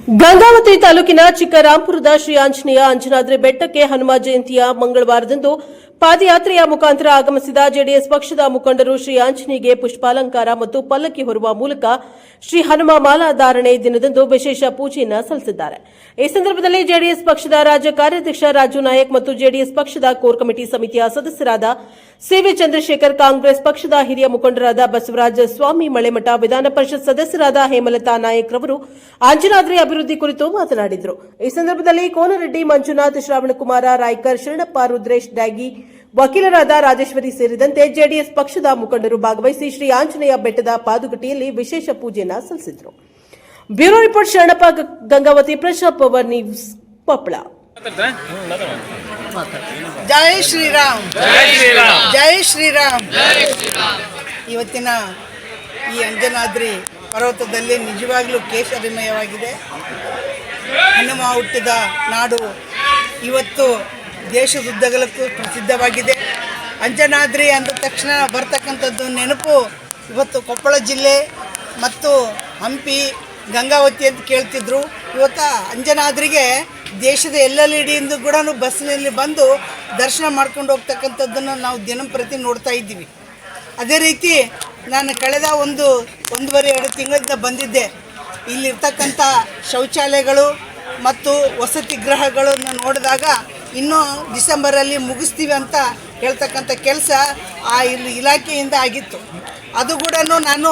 ಗಂಗಾವತಿ ತಾಲೂಕಿನ ಚಿಕ್ಕರಾಂಪುರದ ಶ್ರೀ ಆಂಜನೇಯ ಅಂಜನಾದ್ರಿ ಬೆಟ್ಟಕ್ಕೆ ಹನುಮ ಜಯಂತಿಯ ಮಂಗಳವಾರದಂದು ಪಾದಯಾತ್ರೆಯ ಮುಖಾಂತರ ಆಗಮಿಸಿದ ಜೆಡಿಎಸ್ ಪಕ್ಷದ ಮುಖಂಡರು ಶ್ರೀ ಆಂಜನೇಯಗೆ ಪುಷ್ಪಾಲಂಕಾರ ಮತ್ತು ಪಲ್ಲಕ್ಕಿ ಹೊರುವ ಮೂಲಕ ಶ್ರೀ ಹನುಮ ಮಾಲಾಧಾರಣೆ ದಿನದಂದು ವಿಶೇಷ ಪೂಜೆಯನ್ನು ಸಲ್ಲಿಸಿದ್ದಾರೆ. ಈ ಸಂದರ್ಭದಲ್ಲಿ ಜೆಡಿಎಸ್ ಪಕ್ಷದ ರಾಜ್ಯ ಕಾರ್ಯಾಧ್ಯಕ್ಷ ರಾಜು ನಾಯಕ್ ಮತ್ತು ಜೆಡಿಎಸ್ ಪಕ್ಷದ ಕೋರ್ ಕಮಿಟಿ ಸಮಿತಿಯ ಸದಸ್ಯರಾದ ಸಿವಿ ಚಂದ್ರಶೇಖರ್, ಕಾಂಗ್ರೆಸ್ ಪಕ್ಷದ ಹಿರಿಯ ಮುಖಂಡರಾದ ಬಸವರಾಜ ಸ್ವಾಮಿ ಮಳೆಮಠ, ವಿಧಾನ ಪರಿಷತ್ ಸದಸ್ಯರಾದ ಹೇಮಲತಾ ನಾಯಕ್ ರವರು ಅಂಜನಾದ್ರಿ ಅಭಿವೃದ್ಧಿ ಕುರಿತು ಮಾತನಾಡಿದರು. ಈ ಸಂದರ್ಭದಲ್ಲಿ ಕೋನರೆಡ್ಡಿ ಮಂಜುನಾಥ್, ಶ್ರಾವಣಕುಮಾರ ರಾಯ್ಕರ್, ಶರಣಪ್ಪ, ರುದ್ರೇಶ್ ಡ್ಯಾಗಿ, ವಕೀಲರಾದ ರಾಜೇಶ್ವರಿ ಸೇರಿದಂತೆ ಜೆಡಿಎಸ್ ಪಕ್ಷದ ಮುಖಂಡರು ಭಾಗವಹಿಸಿ ಶ್ರೀ ಆಂಜನೇಯ ಬೆಟ್ಟದ ಪಾದುಗಟ್ಟಿಯಲ್ಲಿ ವಿಶೇಷ ಪೂಜೆಯನ್ನು ಸಲ್ಲಿಸಿದರು. ಬ್ಯೂರೋ ರಿಪೋರ್ಟ್ ಶರಣಪ್ಪ, ಗಂಗಾವತಿ, ಪ್ರಶಾಪ್ ಪವರ್ ನ್ಯೂಸ್, ಕೊಪ್ಪಳ. ಜೈ ಶ್ರೀರಾಮ್, ಜೈ ಶ್ರೀರಾಮ್, ಜೈ ಶ್ರೀರಾಮ್. ಇವತ್ತಿನ ಈ ಅಂಜನಾದ್ರಿ ಪರ್ವತದಲ್ಲಿ ನಿಜವಾಗ್ಲೂ ಕೇಸರಿಮಯವಾಗಿದೆ. ಹನುಮ ಹುಟ್ಟಿದ ನಾಡು ಇವತ್ತು ದೇಶದುದ್ದಗಲಕ್ಕೂ ಪ್ರಸಿದ್ಧವಾಗಿದೆ. ಅಂಜನಾದ್ರಿ ಅಂದ ತಕ್ಷಣ ಬರ್ತಕ್ಕಂಥದ್ದು ನೆನಪು ಇವತ್ತು ಕೊಪ್ಪಳ ಜಿಲ್ಲೆ ಮತ್ತು ಹಂಪಿ, ಗಂಗಾವತಿ ಅಂತ ಕೇಳ್ತಿದ್ರು. ಇವತ್ತು ಅಂಜನಾದ್ರಿಗೆ ದೇಶದ ಎಲ್ಲೆಡೆಯಿಂದ ಕೂಡ ಬಸ್ಸಿನಲ್ಲಿ ಬಂದು ದರ್ಶನ ಮಾಡ್ಕೊಂಡು ಹೋಗ್ತಕ್ಕಂಥದ್ದನ್ನು ನಾವು ದಿನಂಪ್ರತಿ ನೋಡ್ತಾ ಇದ್ದೀವಿ. ಅದೇ ರೀತಿ ನಾನು ಕಳೆದ ಒಂದೂವರೆ 2 ತಿಂಗಳಿಂದ ಬಂದಿದ್ದೆ. ಇಲ್ಲಿರ್ತಕ್ಕಂಥ ಶೌಚಾಲಯಗಳು ಮತ್ತು ವಸತಿ ಗೃಹಗಳನ್ನು ನೋಡಿದಾಗ ಇನ್ನೂ ಡಿಸೆಂಬರಲ್ಲಿ ಮುಗಿಸ್ತೀವಿ ಅಂತ ಹೇಳ್ತಕ್ಕಂಥ ಕೆಲಸ ಇಲ್ಲಿ ಇಲಾಖೆಯಿಂದ ಆಗಿತ್ತು. ಅದು ಕೂಡ ನಾನು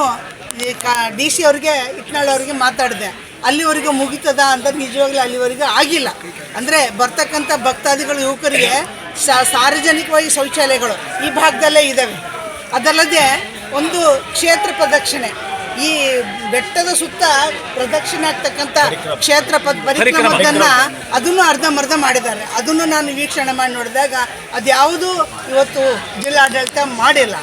DC ಅವ್ರಿಗೆ, ಇಟ್ನಾಳ್ ಅವ್ರಿಗೆ ಮಾತಾಡಿದೆ. ಅಲ್ಲಿವರೆಗೂ ಮುಗಿತದ ಅಂತ ನಿಜವಾಗ್ಲೂ ಅಲ್ಲಿವರೆಗೂ ಆಗಿಲ್ಲ. ಅಂದರೆ ಬರ್ತಕ್ಕಂಥ ಭಕ್ತಾದಿಗಳು, ಯುವಕರಿಗೆ ಸಾರ್ವಜನಿಕವಾಗಿ ಶೌಚಾಲಯಗಳು ಈ ಭಾಗದಲ್ಲೇ ಇದ್ದಾವೆ. ಅದಲ್ಲದೆ ಒಂದು ಕ್ಷೇತ್ರ ಪ್ರದಕ್ಷಿಣೆ, ಈ ಬೆಟ್ಟದ ಸುತ್ತ ಪ್ರದಕ್ಷಿಣೆ ಆಗ್ತಕ್ಕಂಥ ಕ್ಷೇತ್ರ ಪರಿಕ್ರಮವನ್ನು ಅದನ್ನು ಅರ್ಧಂಬರ್ಧ ಮಾಡಿದ್ದಾರೆ. ಅದನ್ನು ನಾನು ವೀಕ್ಷಣೆ ಮಾಡಿ ನೋಡಿದಾಗ ಅದ್ಯಾವುದೂ ಇವತ್ತು ಜಿಲ್ಲಾಡಳಿತ ಮಾಡಿಲ್ಲ.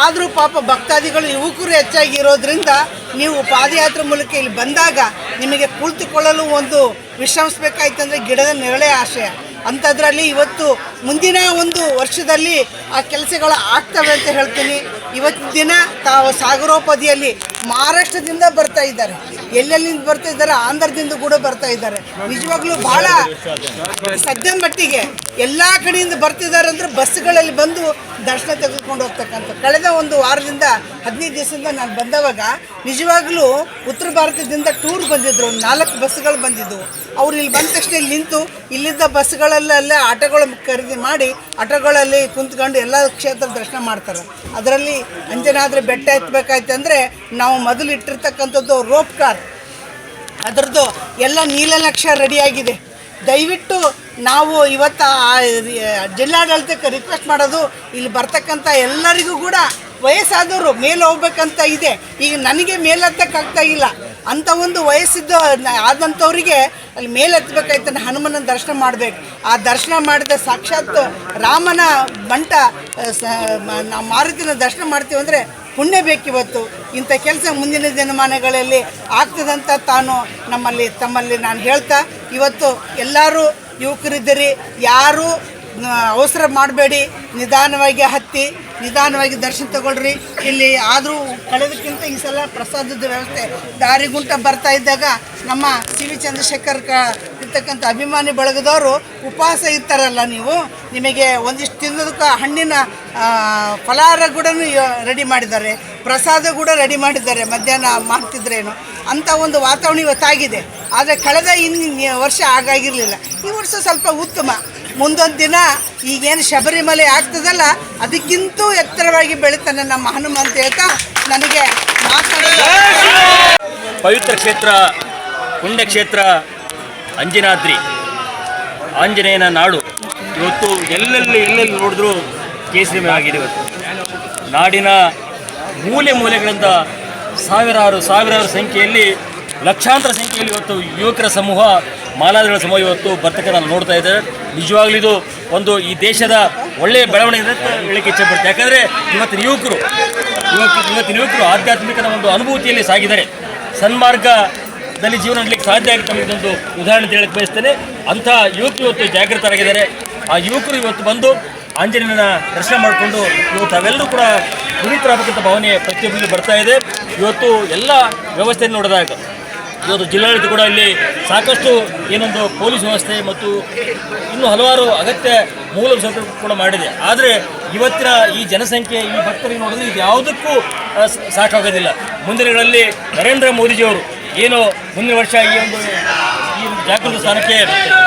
ಆದರೂ ಪಾಪ ಭಕ್ತಾದಿಗಳು, ಯುವಕರು ಹೆಚ್ಚಾಗಿ ಇರೋದ್ರಿಂದ ನೀವು ಪಾದಯಾತ್ರೆ ಮೂಲಕ ಇಲ್ಲಿ ಬಂದಾಗ ನಿಮಗೆ ಕುಳಿತುಕೊಳ್ಳಲು ಒಂದು ವಿಶ್ರಮಿಸಬೇಕಾಯ್ತಂದರೆ ಗಿಡದ ನೆರಳೇ ಆಶಯ. ಅಂಥದ್ರಲ್ಲಿ ಇವತ್ತು ಮುಂದಿನ ಒಂದು ವರ್ಷದಲ್ಲಿ ಆ ಕೆಲಸಗಳು ಆಗ್ತವೆ ಅಂತ ಹೇಳ್ತೀನಿ. ಇವತ್ತಿನ ದಿನ ತಾವು ಸಾಗರೋಪಾದಿಯಲ್ಲಿ ಮಹಾರಾಷ್ಟ್ರದಿಂದ ಬರ್ತಾ ಇದ್ದಾರೆ, ಎಲ್ಲೆಲ್ಲಿಂದ ಬರ್ತಾ ಇದ್ದಾರೆ, ಆಂಧ್ರದಿಂದ ಕೂಡ ಬರ್ತಾ ಇದ್ದಾರೆ. ನಿಜವಾಗ್ಲೂ ಭಾಳ ಸದ್ಯ ಮಟ್ಟಿಗೆ ಎಲ್ಲ ಕಡೆಯಿಂದ ಬರ್ತಿದ್ದಾರೆ ಅಂದರೆ ಬಸ್ಗಳಲ್ಲಿ ಬಂದು ದರ್ಶನ ತೆಗೆದುಕೊಂಡು ಹೋಗ್ತಕ್ಕಂಥ. ಕಳೆದ ಒಂದು ವಾರದಿಂದ 15 ದಿವಸದಿಂದ ನಾನು ಬಂದವಾಗ ನಿಜವಾಗ್ಲೂ ಉತ್ತರ ಭಾರತದಿಂದ ಟೂರ್ ಬಂದಿದ್ದರು. 4 ಬಸ್ಗಳು ಬಂದಿದ್ದವು. ಅವ್ರು ಇಲ್ಲಿ ಬಂದ ತಕ್ಷಣ ಇಲ್ಲಿ ನಿಂತು ಇಲ್ಲಿದ್ದ ಬಸ್ಗಳಲ್ಲೇ ಆಟೋಗಳು ಖರೀದಿ ಮಾಡಿ ಆಟೋಗಳಲ್ಲಿ ಕುಂತ್ಕೊಂಡು ಎಲ್ಲ ಕ್ಷೇತ್ರ ದರ್ಶನ ಮಾಡ್ತಾರೆ. ಅದರಲ್ಲಿ ಅಂಜನಾದ್ರಿ ಬೆಟ್ಟ ಎತ್ತಬೇಕಾಯ್ತು ಅಂದರೆ ನಾವು ಮೊದಲು ಇಟ್ಟಿರ್ತಕ್ಕಂಥದ್ದು ರೋಪ್ ಕಾರ್, ಅದರದ್ದು ಎಲ್ಲ ನೀಲನಕ್ಷೆ ರೆಡಿಯಾಗಿದೆ. ದಯವಿಟ್ಟು ನಾವು ಇವತ್ತು ಜಿಲ್ಲಾಡಳಿತಕ್ಕೆ ರಿಕ್ವೆಸ್ಟ್ ಮಾಡೋದು, ಇಲ್ಲಿ ಬರ್ತಕ್ಕಂಥ ಎಲ್ಲರಿಗೂ ಕೂಡ ವಯಸ್ಸಾದವರು ಮೇಲೆ ಹೋಗ್ಬೇಕಂತ ಇದೆ. ಈಗ ನನಗೆ ಮೇಲೆತ್ತಕ್ಕಾಗ್ತಾ ಇಲ್ಲ. ಅಂಥ ಒಂದು ವಯಸ್ಸಿದ್ದು ಆದಂಥವರಿಗೆ ಅಲ್ಲಿ ಮೇಲೆತ್ತಬೇಕಾಯ್ತು, ಹನುಮನ ದರ್ಶನ ಮಾಡಬೇಕು. ಆ ದರ್ಶನ ಮಾಡಿದ ಸಾಕ್ಷಾತ್ ರಾಮನ ಬಂಟ ಮಾರುತಿನ ದರ್ಶನ ಮಾಡ್ತೀವಿ ಅಂದರೆ ಪುಣ್ಯ ಬೇಕಿವತ್ತು. ಇಂಥ ಕೆಲಸ ಮುಂದಿನ ದಿನಮಾನಗಳಲ್ಲಿ ಆಗ್ತದಂತ ತಮ್ಮಲ್ಲಿ ನಾನು ಹೇಳ್ತಾ, ಇವತ್ತು ಎಲ್ಲರೂ ಯುವಕರಿದ್ದೀರಿ, ಯಾರೂ ಅವಸರ ಮಾಡಬೇಡಿ, ನಿಧಾನವಾಗಿ ಹತ್ತಿ ನಿಧಾನವಾಗಿ ದರ್ಶನ ತಗೊಳ್ರಿ. ಇಲ್ಲಿ ಆದರೂ ಕಳೆದಕ್ಕಿಂತ ಈ ಸಲ ಪ್ರಸಾದದ ವ್ಯವಸ್ಥೆ ದಾರಿಗುಂಟ ಬರ್ತಾ ಇದ್ದಾಗ ನಮ್ಮ ಸಿವಿ ಚಂದ್ರಶೇಖರ್ ಇರ್ತಕ್ಕಂಥ ಅಭಿಮಾನಿ ಬಳಗದವರು ಉಪವಾಸ ಇರ್ತಾರಲ್ಲ, ನಿಮಗೆ ಒಂದಿಷ್ಟು ತಿನ್ನೋದಕ್ಕೆ ಹಣ್ಣಿನ ಫಲಹಾರ ಕೂಡ ರೆಡಿ ಮಾಡಿದ್ದಾರೆ, ಪ್ರಸಾದ ಕೂಡ ರೆಡಿ ಮಾಡಿದ್ದಾರೆ. ಮಧ್ಯಾಹ್ನ ಮಾಡ್ತಿದ್ರೇನು ಅಂಥ ಒಂದು ವಾತಾವರಣ ಇವತ್ತಾಗಿದೆ. ಆದರೆ ಕಳೆದ ವರ್ಷ ಹಾಗಾಗಿರಲಿಲ್ಲ. ಈ ವರ್ಷ ಸ್ವಲ್ಪ ಉತ್ತಮ. ಮುಂದೊಂದು ದಿನ ಈಗೇನು ಶಬರಿಮಲೆ ಆಗ್ತದಲ್ಲ ಅದಕ್ಕಿಂತೂ ಎತ್ತರವಾಗಿ ಬೆಳೀತಾನೆ ನಮ್ಮ ಹನುಮ ಅಂತ ಹೇಳ್ತಾ ನನಗೆ ಪವಿತ್ರ ಕ್ಷೇತ್ರ, ಪುಣ್ಯಕ್ಷೇತ್ರ ಅಂಜನಾದ್ರಿ, ಆಂಜನೇಯನ ನಾಡು ಇವತ್ತು ಎಲ್ಲೆಲ್ಲಿ ನೋಡಿದ್ರೂ ಕೇಸರಿಮಯವಾಗಿದೆ. ಇವತ್ತು ನಾಡಿನ ಮೂಲೆಗಳಿಂದ ಸಾವಿರಾರು ಸಂಖ್ಯೆಯಲ್ಲಿ, ಲಕ್ಷಾಂತರ ಸಂಖ್ಯೆಯಲ್ಲಿ ಇವತ್ತು ಯುವಕರ ಸಮೂಹ, ಮಾಲಾಧಾರಿಗಳ ಸಮೂಹ ಇವತ್ತು ಬರ್ತಕ್ಕಂಥ ನೋಡ್ತಾ ಇದ್ದಾರೆ. ನಿಜವಾಗ್ಲೂ ಇದು ಒಂದು ಈ ದೇಶದ ಒಳ್ಳೆಯ ಬೆಳವಣಿಗೆ ಅಂತ ಹೇಳಕ್ಕೆ ಇಚ್ಛೆಪಡ್ತಾರೆ. ಯಾಕಂದರೆ ಇವತ್ತಿನ ಯುವಕರು ಆಧ್ಯಾತ್ಮಿಕದ ಒಂದು ಅನುಭೂತಿಯಲ್ಲಿ ಸಾಗಿದ್ದಾರೆ. ಸನ್ಮಾರ್ಗದಲ್ಲಿ ಜೀವನ ಮಾಡಲಿಕ್ಕೆ ಸಾಧ್ಯ ಆಗುತ್ತೆ. ಇದೊಂದು ಉದಾಹರಣೆ ಹೇಳಕ್ಕೆ ಬಯಸ್ತೇನೆ. ಅಂಥ ಯುವಕರು ಇವತ್ತು ಜಾಗೃತರಾಗಿದ್ದಾರೆ. ಆ ಯುವಕರು ಇವತ್ತು ಬಂದು ಆಂಜನೇಯನ ದರ್ಶನ ಮಾಡಿಕೊಂಡು ಇವತ್ತು ಅವೆಲ್ಲರೂ ಕೂಡ ಪುನೀತರಾಗಬೇಕಂತ ಭಾವನೆ ಪ್ರತಿಯೊಬ್ಬರಿಗೆ ಬರ್ತಾ ಇದೆ. ಇವತ್ತು ಎಲ್ಲ ವ್ಯವಸ್ಥೆಯನ್ನು ನೋಡಿದಾಗ ಇವತ್ತು ಜಿಲ್ಲಾಡಳಿತ ಕೂಡ ಇಲ್ಲಿ ಸಾಕಷ್ಟು ಏನೊಂದು ಪೊಲೀಸ್ ವ್ಯವಸ್ಥೆ ಮತ್ತು ಇನ್ನೂ ಹಲವಾರು ಅಗತ್ಯ ಮೂಲಸೌಕರ್ಯ ಕೂಡ ಮಾಡಿದೆ. ಆದರೆ ಇವತ್ತಿನ ಈ ಜನಸಂಖ್ಯೆ ಈ ಭಕ್ತರಿಗೆ ನೋಡಿದ್ರೆ ಇದು ಯಾವುದಕ್ಕೂ ಸಾಕಾಗೋದಿಲ್ಲ. ಮುಂದಿನ ದಿನಗಳಲ್ಲಿ ನರೇಂದ್ರ ಮೋದಿಜಿಯವರು ಏನು ಮುಂದಿನ ವರ್ಷ ಈ ಜಾಗೃತ ಸ್ಥಾನಕ್ಕೆ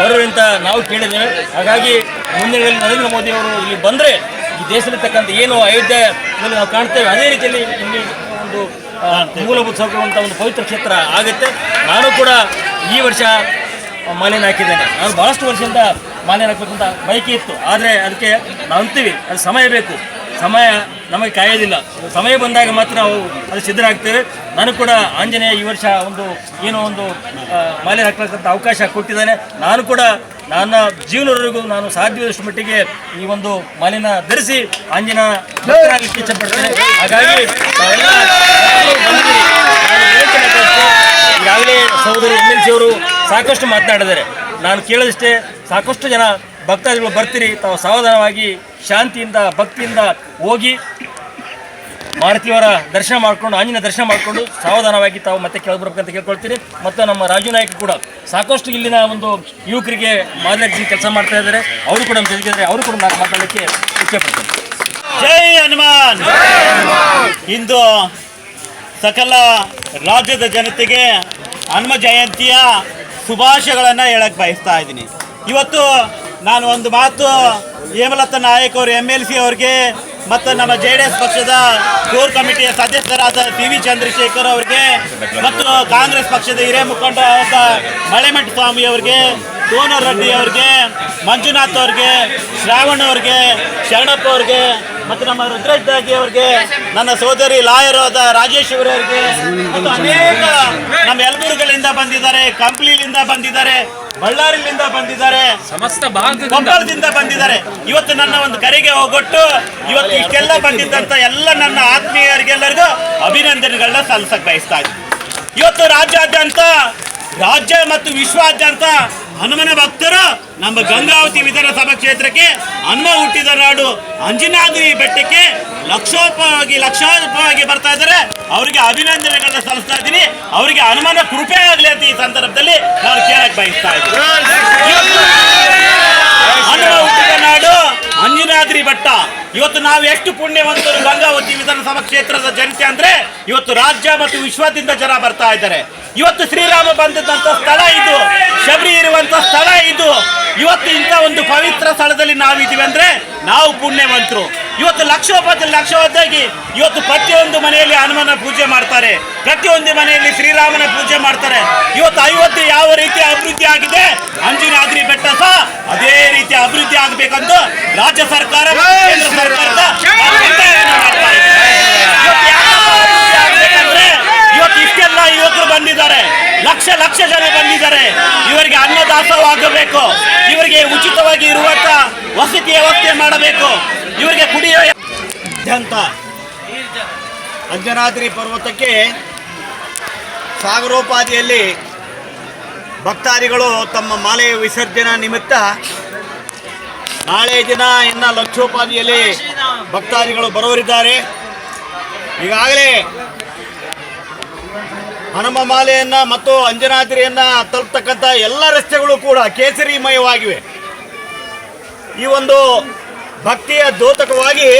ಬರುವಂತ ನಾವು ಕೇಳಿದ್ದೇವೆ. ಹಾಗಾಗಿ ಮುಂದಿನ ದಿನಗಳಲ್ಲಿ ನರೇಂದ್ರ ಮೋದಿಯವರು ಇಲ್ಲಿ ಬಂದರೆ ಈ ದೇಶದಲ್ಲಿರ್ತಕ್ಕಂಥ ಏನು ಅಯೋಧ್ಯೆಯಲ್ಲಿ ನಾವು ಕಾಣ್ತೇವೆ ಅದೇ ರೀತಿಯಲ್ಲಿ ಇಲ್ಲಿ ಒಂದು ಮೂಲಭೂತ ಸೌಕರ್ಯ ಅಂತ ಒಂದು ಪವಿತ್ರ ಕ್ಷೇತ್ರ ಆಗುತ್ತೆ. ನಾನು ಕೂಡ ಈ ವರ್ಷ ಮಾಲಿನ್ಯ ಹಾಕಿದ್ದೇನೆ. ನಾನು ಭಾಳಷ್ಟು ವರ್ಷದಿಂದ ಮಾಲಿನ್ಯ ಹಾಕಬೇಕಂತ ಬಯಕೆ ಇತ್ತು. ಆದರೆ ಅದಕ್ಕೆ ನಾವು ಅಂತೀವಿ ಅದು ಸಮಯ ಬೇಕು. ಸಮಯ ನಮಗೆ ಕಾಯೋದಿಲ್ಲ. ಸಮಯ ಬಂದಾಗ ಮಾತ್ರ ನಾವು ಅದು ಸಿದ್ಧರಾಗ್ತೇವೆ. ನಾನು ಕೂಡ ಆಂಜನೇಯ ಈ ವರ್ಷ ಒಂದು ಮಾಲಿನ್ಯ ಹಾಕತಕ್ಕಂಥ ಅವಕಾಶ ಕೊಟ್ಟಿದ್ದಾನೆ. ನಾನು ಕೂಡ ನನ್ನ ಜೀವನವರೆಗೂ ನಾನು ಸಾಧ್ಯವಾದಷ್ಟು ಮಟ್ಟಿಗೆ ಈ ಒಂದು ಮಾಲಿನ್ಯ ಧರಿಸಿ ಆಂಜನೇಯ ಭಕ್ತರಾಗಲಿಕ್ಕೆ ಇಚ್ಛಪಡ್ತೇನೆ. ಹಾಗಾಗಿ ಈಗಾಗಲೇ ಸಹೋದರಿ MLC ಅವರು ಸಾಕಷ್ಟು ಮಾತನಾಡಿದ್ದಾರೆ. ನಾನು ಕೇಳಿದಷ್ಟೇ ಸಾಕಷ್ಟು ಜನ ಭಕ್ತಾದಿಗಳು ಬರ್ತೀರಿ, ತಾವು ಸಾವಧಾನವಾಗಿ ಶಾಂತಿಯಿಂದ ಭಕ್ತಿಯಿಂದ ಹೋಗಿ ಮಾರುತಿಯವರ ದರ್ಶನ ಮಾಡಿಕೊಂಡು ಆಂಜನೇಯ ದರ್ಶನ ಮಾಡಿಕೊಂಡು ಸಾವಧಾನವಾಗಿ ತಾವು ಮತ್ತೆ ಕೆಳಬರ್ಬೇಕಂತ ಕೇಳ್ಕೊಳ್ತೀನಿ. ಮತ್ತು ನಮ್ಮ ರಾಜು ನಾಯಕ್ ಕೂಡ ಸಾಕಷ್ಟು ಇಲ್ಲಿನ ಒಂದು ಯುವಕರಿಗೆ ಮಾರ್ಗದರ್ಶನ ಕೆಲಸ ಮಾಡ್ತಾ ಇದ್ದಾರೆ. ಅವರು ಕೂಡ ಜೊತೆಗಿದ್ದಾರೆ. ಅವರು ಕೂಡ ನಾನು ಮಾತಾಡಲಿಕ್ಕೆ ಇಚ್ಛೆಪಡ್ತೀನಿ. ಜೈ ಹನುಮಾನ್. ಇಂದು ಸಕಲ ರಾಜ್ಯದ ಜನತೆಗೆ ಹನುಮ ಜಯಂತಿಯ ಶುಭಾಶಯಗಳನ್ನು ಹೇಳಕ್ಕೆ ಬಯಸ್ತಾ ಇದ್ದೀನಿ. ಇವತ್ತು ನಾನು ಒಂದು ಮಾತು ಹೇಮಲತಾ ನಾಯಕ್ ಅವರು MLC ಅವ್ರಿಗೆ ಮತ್ತು ನಮ್ಮ JDS ಪಕ್ಷದ ಕೋರ್ ಕಮಿಟಿಯ ಸದಸ್ಯರಾದ TV ಚಂದ್ರಶೇಖರ್ ಅವರಿಗೆ ಮತ್ತು ಕಾಂಗ್ರೆಸ್ ಪಕ್ಷದ ಹಿರಿಯ ಮುಖಂಡರಾದ ಮಳೆಮಠ ಸ್ವಾಮಿ ಅವರಿಗೆ, ಸೋನರ್ ರೆಡ್ಡಿ ಅವರಿಗೆ, ಮಂಜುನಾಥ್ ಅವ್ರಿಗೆ, ಶ್ರಾವಣ್ ಅವ್ರಿಗೆ, ಶರಣಪ್ಪ ಅವ್ರಿಗೆ ಮತ್ತು ನಮ್ಮ ರುದ್ರೇಶ್ ದಾಗಿ ಅವ್ರಿಗೆ, ನನ್ನ ಸೋದರಿ ಲಾಯರ್ ಆದ ರಾಜೇಶ್ವರಿ ಅವರಿಗೆ ಮತ್ತು ಅನೇಕ ನಮ್ಮ ಯಲಬುರ್ಗಲಿಂದ ಬಂದಿದ್ದಾರೆ, ಕಂಪ್ಲಿಯಿಂದ ಬಂದಿದ್ದಾರೆ, ಬಳ್ಳಾರಿಯಿಂದ ಬಂದಿದ್ದಾರೆ, ಸಮಸ್ತ ಕೊಪ್ಪಳದಿಂದ ಬಂದಿದ್ದಾರೆ. ಇವತ್ತು ನನ್ನ ಒಂದು ಕರೆಗೆ ಹೋಗೊಟ್ಟು ಇವತ್ತು ಇಷ್ಟೆಲ್ಲ ಬಂದಿದ್ದಂಥ ಎಲ್ಲ ನನ್ನ ಆತ್ಮೀಯರಿಗೆಲ್ಲರಿಗೂ ಅಭಿನಂದನೆಗಳನ್ನ ಸಲ್ಲಿಸಕ್ಕೆ ಬಯಸ್ತಾ ಇದ್ದೀನಿ. ಇವತ್ತು ರಾಜ್ಯ ಮತ್ತು ವಿಶ್ವಾದ್ಯಂತ ಹನುಮನ ಭಕ್ತರು ನಮ್ಮ ಗಂಗಾವತಿ ವಿಧಾನಸಭಾ ಕ್ಷೇತ್ರಕ್ಕೆ ಹನುಮ ಹುಟ್ಟಿದ ನಾಡು ಅಂಜನಾದ್ರಿ ಬೆಟ್ಟಕ್ಕೆ ಲಕ್ಷೋಪವಾಗಿ ಬರ್ತಾ ಇದ್ದಾರೆ. ಅವರಿಗೆ ಅಭಿನಂದನೆಗಳನ್ನ ಸಲ್ಲಿಸ್ತಾ ಇದ್ದೀನಿ. ಅವರಿಗೆ ಹನುಮನ ಕೃಪೆ ಆಗಲಿ ಅಂತ ಈ ಸಂದರ್ಭದಲ್ಲಿ ನಾನು ಕೇಳಕ್ ಬಯಸ್ತಾ ಇದ್ದೀನಿ. ಹನುಮ ಹುಟ್ಟಿದ ನಾಡು ಅಂಜನಾದ್ರಿ ಬೆಟ್ಟ. ಇವತ್ತು ನಾವು ಎಷ್ಟು ಪುಣ್ಯವಂತರು ಗಂಗಾವತಿ ವಿಧಾನಸಭಾ ಕ್ಷೇತ್ರದ ಜನತೆ ಅಂದ್ರೆ ಇವತ್ತು ರಾಜ್ಯ ಮತ್ತು ವಿಶ್ವದಿಂದ ಜನ ಬರ್ತಾ ಇದ್ದಾರೆ. ಇವತ್ತು ಶ್ರೀರಾಮ ಬಂದಂತ ಸ್ಥಳ ಇದು, ಶಬರಿ ಇರುವಂತ ಸ್ಥಳ ಇದು. ಇವತ್ತು ಇಂಥ ಒಂದು ಪವಿತ್ರ ಸ್ಥಳದಲ್ಲಿ ನಾವಿದ್ದೀವಿ ಅಂದ್ರೆ ನಾವು ಪುಣ್ಯವಂತರು. ಇವತ್ತು ಲಕ್ಷೋಪತಿ ಇವತ್ತು ಪ್ರತಿಯೊಂದು ಮನೆಯಲ್ಲಿ ಹನುಮನ ಪೂಜೆ ಮಾಡ್ತಾರೆ, ಪ್ರತಿಯೊಂದು ಮನೆಯಲ್ಲಿ ಶ್ರೀರಾಮನ ಪೂಜೆ ಮಾಡ್ತಾರೆ. ಇವತ್ತು ಅಯೋಧ್ಯೆ ಯಾವ ರೀತಿ ಅಭಿವೃದ್ಧಿ ಆಗಿದೆ, ಅಂಜನಾದ್ರಿ ಬೆಟ್ಟ ಸಹ ಅದೇ ರೀತಿ ಅಭಿವೃದ್ಧಿ ಆಗಬೇಕಂತ ರಾಜ್ಯ ಸರ್ಕಾರ ಕೇಂದ್ರ ಸರ್ಕಾರದ ಮಾಡ್ತಾ ಇದೆ. ಇವತ್ತು ಇಷ್ಟೆಲ್ಲ ಯುವಕರು ಬಂದಿದ್ದಾರೆ, ಲಕ್ಷ ಜನ ಬಂದಿದ್ದಾರೆ. ಇವರಿಗೆ ಅನ್ನದಾಸೋಹ ಆಗಬೇಕು, ಇವರಿಗೆ ಉಚಿತವಾಗಿ ಇರುವಂತ ವಸತಿ ವ್ಯವಸ್ಥೆ ಮಾಡಬೇಕು, ಇವರಿಗೆ ಕುಡಿಯುವ ಅಂಜನಾದ್ರಿ ಪರ್ವತಕ್ಕೆ ಸಾಗರೋಪಾದಿಯಲ್ಲಿ ಭಕ್ತಾದಿಗಳು ತಮ್ಮ ಮಾಲೆ ವಿಸರ್ಜನಾ ನಿಮಿತ್ತ ನಾಳೆ ದಿನ ಇನ್ನು ಲಕ್ಷೋಪಾದಿಯಲ್ಲಿ ಭಕ್ತಾದಿಗಳು ಬರೋರಿದ್ದಾರೆ. ಈಗಾಗಲೇ ಹನುಮ ಮಾಲೆಯನ್ನು ಮತ್ತು ಅಂಜನಾದ್ರಿಯನ್ನು ತಲುಪತಕ್ಕಂಥ ಎಲ್ಲ ರಸ್ತೆಗಳು ಕೂಡ ಕೇಸರಿಮಯವಾಗಿವೆ. ಈ ಒಂದು ಭಕ್ತಿಯ ದ್ಯೋತಕವಾಗಿ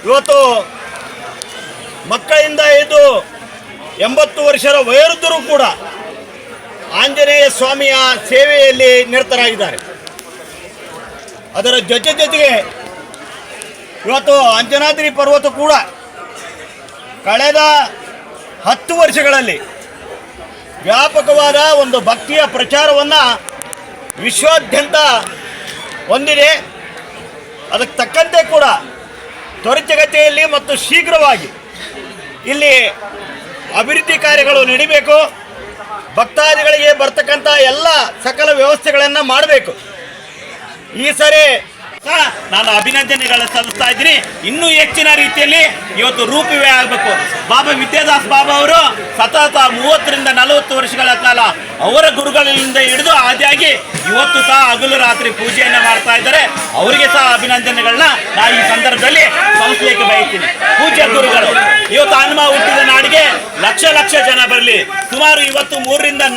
ಇವತ್ತು ಮಕ್ಕಳಿಂದ ಹಿಡಿದು 80 ವರ್ಷದ ವಯೋವೃದ್ಧರು ಕೂಡ ಆಂಜನೇಯ ಸ್ವಾಮಿಯ ಸೇವೆಯಲ್ಲಿ ನಿರತರಾಗಿದ್ದಾರೆ. ಅದರ ಜೊತೆಗೆ ಇವತ್ತು ಅಂಜನಾದ್ರಿ ಪರ್ವತ ಕೂಡ ಕಳೆದ 10 ವರ್ಷಗಳಲ್ಲಿ ವ್ಯಾಪಕವಾದ ಒಂದು ಭಕ್ತಿಯ ಪ್ರಚಾರವನ್ನು ವಿಶ್ವಾದ್ಯಂತ ಹೊಂದಿದೆ. ಅದಕ್ಕೆ ತಕ್ಕಂತೆ ಕೂಡ ತ್ವರಿತಗತಿಯಲ್ಲಿ ಮತ್ತು ಶೀಘ್ರವಾಗಿ ಇಲ್ಲಿ ಅಭಿವೃದ್ಧಿ ಕಾರ್ಯಗಳು ನಡೀಬೇಕು. ಭಕ್ತಾದಿಗಳಿಗೆ ಬರ್ತಕ್ಕಂಥ ಎಲ್ಲ ಸಕಲ ವ್ಯವಸ್ಥೆಗಳನ್ನು ಮಾಡಬೇಕು. ಈ ಸರಿ ಸಹ ನಾನು ಅಭಿನಂದನೆಗಳನ್ನು ಸಲ್ಲಿಸ್ತಾ ಇದ್ದೀನಿ. ಇನ್ನೂ ಹೆಚ್ಚಿನ ರೀತಿಯಲ್ಲಿ ಇವತ್ತು ರೂಪವೇ ಆಗಬೇಕು. ಬಾಬಾ ವಿದ್ಯಾದಾಸ್ ಬಾಬಾ ಅವರು ಸತತ 30ರಿಂದ 40 ವರ್ಷಗಳ ಕಾಲ ಅವರ ಗುರುಗಳಿಂದ ಹಿಡಿದು ಆದಿಯಾಗಿ ಇವತ್ತು ಸಹ ಹಗಲು ರಾತ್ರಿ ಪೂಜೆಯನ್ನು ಮಾಡ್ತಾ ಇದ್ದಾರೆ. ಅವರಿಗೆ ಸಹ ಅಭಿನಂದನೆಗಳನ್ನ ನಾನು ಈ ಸಂದರ್ಭದಲ್ಲಿ ಸಲ್ಲಿಸಲಿಕ್ಕೆ ಬಯಸ್ತೀನಿ. ಪೂಜ್ಯ ಗುರುಗಳು ಇವತ್ತು ಹನುಮ ಹುಟ್ಟಿದ ನಾಡಿಗೆ ಲಕ್ಷ ಲಕ್ಷ ಜನ ಬರಲಿ. ಸುಮಾರು ಇವತ್ತು 3ರಿಂದ